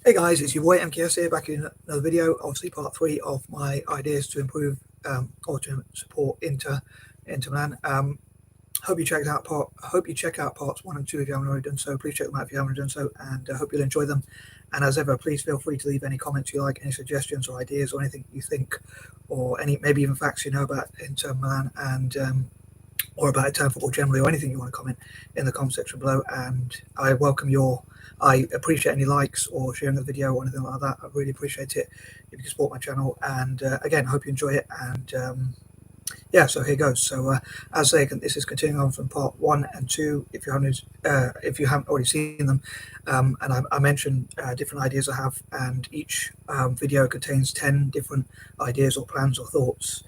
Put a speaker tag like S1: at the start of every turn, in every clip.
S1: Hey guys, it's your boy MKS here, back in another video. Obviously, part 3 of my ideas to improve or to support Inter Milan. Hope you checked out Hope you check out parts 1 and 2 if you haven't already done so. Please check them out if you haven't done so, and I hope you'll enjoy them. And as ever, please feel free to leave any comments you like, any suggestions or ideas, or anything you think, or any maybe even facts you know about Inter Milan and or about Italian football generally, or anything you want to comment in the comment section below. And I appreciate any likes or sharing the video or anything like that. I really appreciate it if you can support my channel. And again, I hope you enjoy it. And yeah, so here goes. So as I say, this is continuing on from part 1 and 2. If you haven't already seen them, and I mentioned different ideas I have, and each video contains 10 different ideas or plans or thoughts.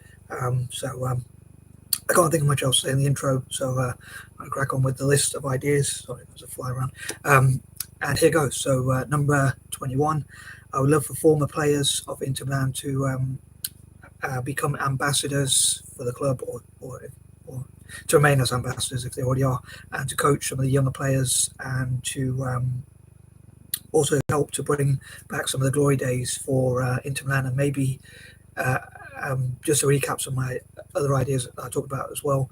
S1: I can't think of much else to say in the intro, so I'll crack on with the list of ideas. Sorry, there's a fly around. And here goes. So number 21, I would love for former players of Inter Milan to become ambassadors for the club, or to remain as ambassadors if they already are, and to coach some of the younger players, and to also help to bring back some of the glory days for Inter Milan, and maybe just to recap some of my other ideas that I talked about as well.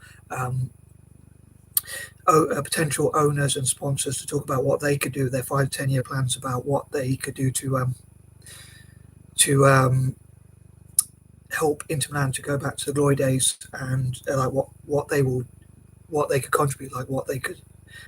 S1: Potential owners and sponsors to talk about what they could do, their 5 to 10 year plans about what they could do to help Inter Milan to go back to the glory days, and like what they could contribute, like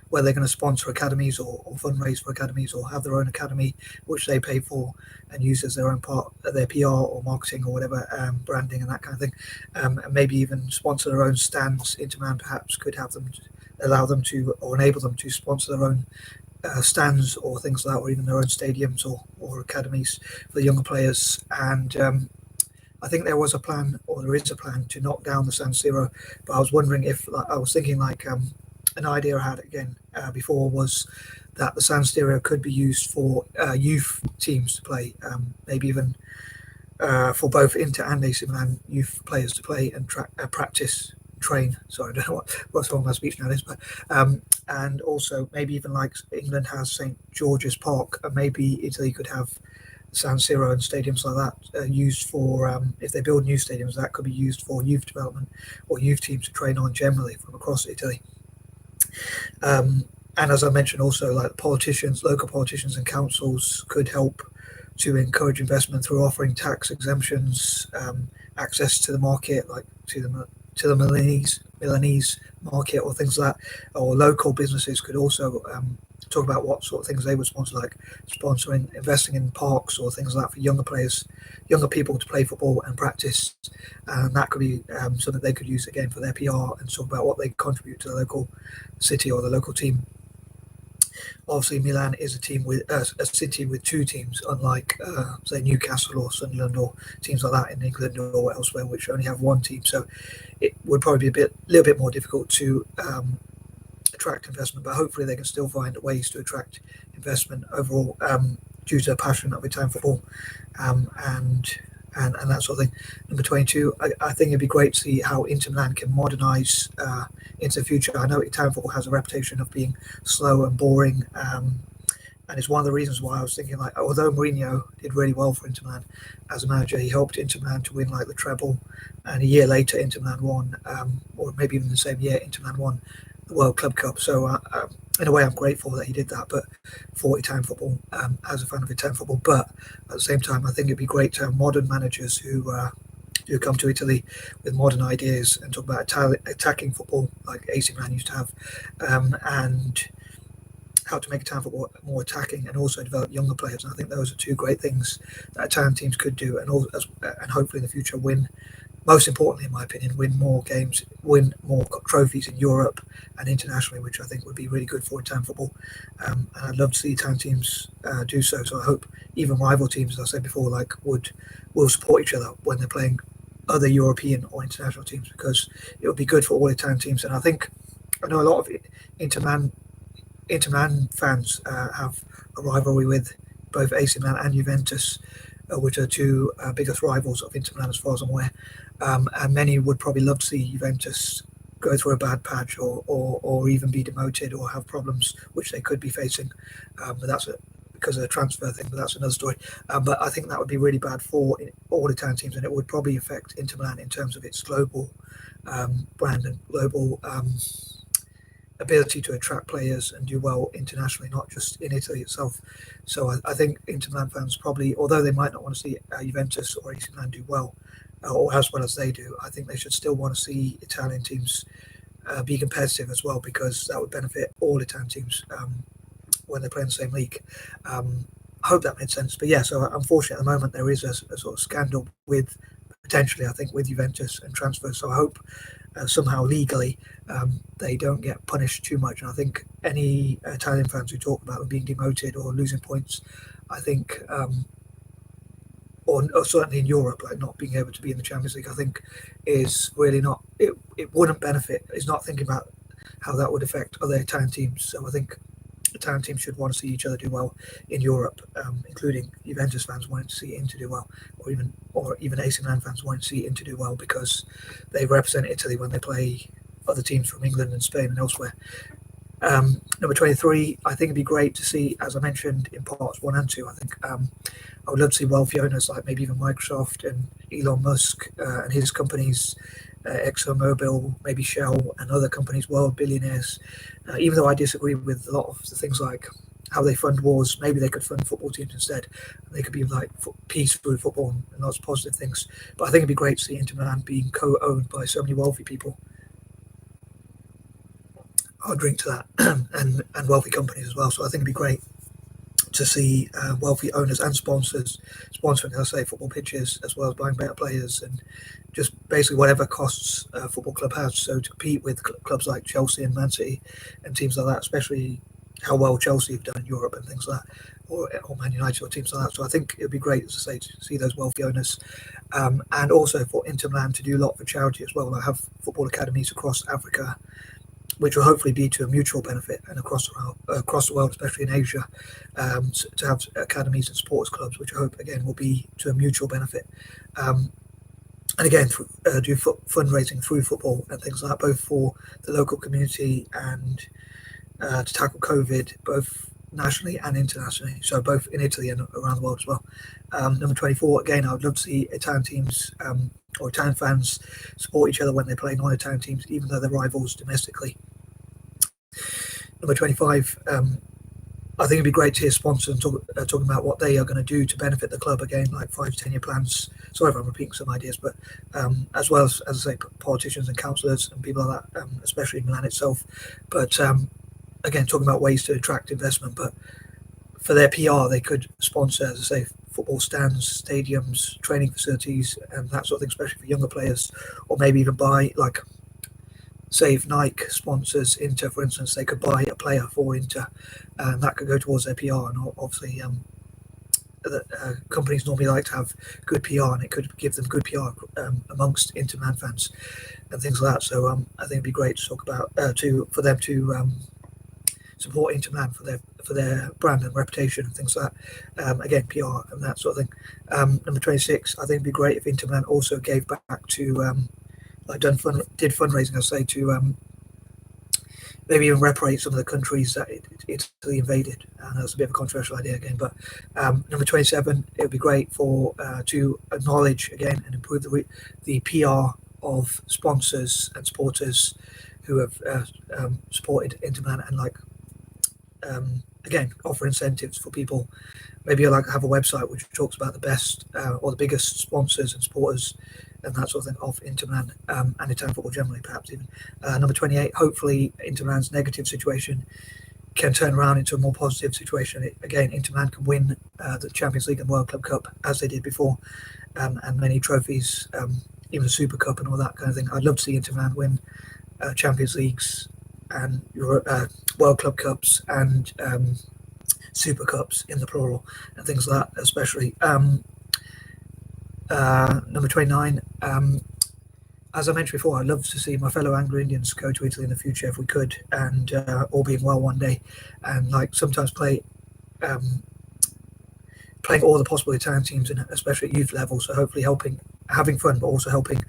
S1: where they're going to sponsor academies or fundraise for academies, or have their own academy which they pay for and use as their own part of their PR or marketing or whatever, branding and that kind of thing, and maybe even sponsor their own stands. Inter Milan perhaps could have them, allow them to, or enable them to sponsor their own stands or things like that, or even their own stadiums or academies for the younger players. And I think there was a plan, or there is a plan, to knock down the San Siro, but I was wondering if, I was thinking like an idea I had again before was that the San Siro could be used for youth teams to play, maybe even for both Inter and AC Milan youth players to play and practice, train. Sorry, I don't know what's wrong with my speech nowadays, but and also maybe even like England has St George's Park, and maybe Italy could have San Siro and stadiums like that used for, if they build new stadiums, that could be used for youth development or youth teams to train on generally from across Italy. And as I mentioned, also like politicians, local politicians and councils could help to encourage investment through offering tax exemptions, access to the market, like to the Milanese market or things like that. Or local businesses could also talk about what sort of things they would sponsor, like sponsoring, investing in parks or things like that for younger people to play football and practice. And that could be something they could use again for their PR, and talk about what they contribute to the local city or the local team. Obviously, Milan is a team with a city with 2 teams, unlike say Newcastle or Sunderland or teams like that in England or elsewhere, which only have 1 team. So it would probably be a little bit more difficult to attract investment, but hopefully they can still find ways to attract investment overall, due to the passion of Italian football, and that sort of thing. Number 22, I think it'd be great to see how Inter Milan can modernise into the future. I know Italian football has a reputation of being slow and boring, and it's one of the reasons why I was thinking, like, although Mourinho did really well for Inter Milan as a manager, he helped Inter Milan to win like the treble, and a year later Inter Milan won, or maybe even the same year, Inter Milan won the World Club Cup. So in a way, I'm grateful that he did that, but for Italian football, as a fan of Italian football. But at the same time, I think it'd be great to have modern managers who come to Italy with modern ideas and talk about attacking football like AC Milan used to have, and how to make Italian football more attacking, and also develop younger players. And I think those are 2 great things that Italian teams could do, and hopefully in the future win. Most importantly, in my opinion, win more games, win more trophies in Europe and internationally, which I think would be really good for Italian football. And I'd love to see Italian teams do so. So I hope even rival teams, as I said before, like will support each other when they're playing other European or international teams, because it would be good for all Italian teams. And I know a lot of Inter Milan fans have a rivalry with both AC Milan and Juventus, which are 2 biggest rivals of Inter Milan as far as I'm aware. And many would probably love to see Juventus go through a bad patch, or even be demoted or have problems which they could be facing. But that's because of the transfer thing, but that's another story. But I think that would be really bad for all Italian teams, and it would probably affect Inter Milan in terms of its global brand and global ability to attract players and do well internationally, not just in Italy itself. So I think Inter Milan fans probably, although they might not want to see Juventus or AC Milan do well, or as well as they do, I think they should still want to see Italian teams be competitive as well, because that would benefit all Italian teams when they play in the same league. I hope that made sense. But yeah, so unfortunately at the moment there is a sort of scandal with, potentially, I think, with Juventus and transfers. So I hope somehow legally they don't get punished too much. And I think any Italian fans who talk about them being demoted or losing points, I think, or certainly in Europe, like not being able to be in the Champions League, I think is really not, it wouldn't benefit, is not thinking about how that would affect other Italian teams. So I think Italian teams should want to see each other do well in Europe, including Juventus fans wanting to see Inter do well, or even AC Milan fans wanting to see Inter do well, because they represent Italy when they play other teams from England and Spain and elsewhere. Number 23, I think it'd be great to see, as I mentioned in parts 1 and 2, I think I would love to see wealthy owners like maybe even Microsoft and Elon Musk and his companies, ExxonMobil, maybe Shell and other companies, world billionaires. Even though I disagree with a lot of the things like how they fund wars, maybe they could fund football teams instead. They could be like peace through football and lots of positive things. But I think it'd be great to see Inter Milan being co-owned by so many wealthy people. I'll drink to that, and wealthy companies as well. So I think it'd be great to see wealthy owners and sponsors sponsoring, as I say, football pitches, as well as buying better players and just basically whatever costs a football club has. So to compete with clubs like Chelsea and Man City and teams like that, especially how well Chelsea have done in Europe and things like that, or Man United or teams like that. So I think it would be great, as I say, to see those wealthy owners, and also for Inter Milan to do a lot for charity as well. Like have football academies across Africa, which will hopefully be to a mutual benefit, and across the world, especially in Asia, to have academies and sports clubs, which I hope again will be to a mutual benefit. And again, do fundraising through football and things like that, both for the local community and to tackle COVID, both nationally and internationally. So both in Italy and around the world as well. Number 24, again, I would love to see Italian teams or Italian fans support each other when they play non-Italian teams, even though they're rivals domestically. Number 25, I think it'd be great to hear sponsors talking about what they are going to do to benefit the club, again, like 5 to 10 year plans. Sorry if I'm repeating some ideas, but as well as I say, politicians and councillors and people like that, especially in Milan itself. But again, talking about ways to attract investment, but for their PR, they could sponsor, as I say, football stands, stadiums, training facilities, and that sort of thing, especially for younger players, or maybe even buy, like, say if Nike sponsors Inter, for instance, they could buy a player for Inter, and that could go towards their PR. And obviously, companies normally like to have good PR, and it could give them good PR amongst Inter Milan fans and things like that. So I think it'd be great to talk about for them to support Inter Milan for their brand and reputation and things like that. Again, PR and that sort of thing. Number 26, I think it'd be great if Inter Milan also gave back to did fundraising, I say, to maybe even reparate some of the countries that Italy invaded. And that's a bit of a controversial idea again. But number 27, it would be great to acknowledge again and improve the PR of sponsors and supporters who have supported Inter Milan, and again, offer incentives for people. Maybe I'd like to have a website which talks about the best or the biggest sponsors and supporters and that sort of thing of Inter Milan and Italian football generally, perhaps even. Number 28, hopefully Inter Milan's negative situation can turn around into a more positive situation. Again, Inter Milan can win the Champions League and World Club Cup as they did before, and many trophies, even the Super Cup and all that kind of thing. I'd love to see Inter Milan win Champions Leagues and World Club Cups and Super Cups in the plural and things like that, especially. Number 29, as I mentioned before, I'd love to see my fellow Anglo-Indians go to Italy in the future if we could, and all being well one day, and sometimes playing all the possible Italian teams, especially at youth level. So hopefully having fun, but also helping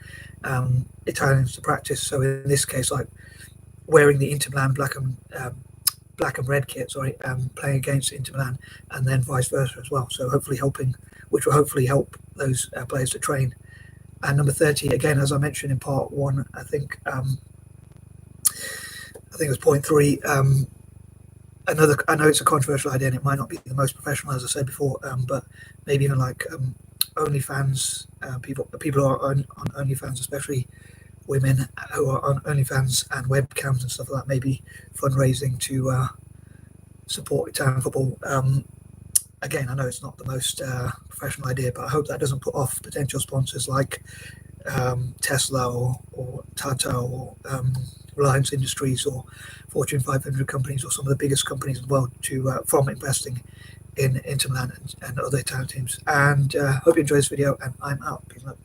S1: Italians to practice. So in this case, wearing the Inter Milan black and black and red kit, sorry, playing against Inter Milan, and then vice versa as well. So hopefully which will hopefully help those players to train. And number 30, again, as I mentioned in part one, I think it was point 3. I know it's a controversial idea and it might not be the most professional, as I said before, but maybe even like OnlyFans, people who are on OnlyFans, especially women who are on OnlyFans and webcams and stuff like that, maybe fundraising to support Italian football. Again, I know it's not the most professional idea, but I hope that doesn't put off potential sponsors like Tesla or Tata or Reliance Industries or Fortune 500 companies or some of the biggest companies in the world from investing in Inter Milan and other Italian teams. And hope you enjoy this video, and I'm out. Peace out.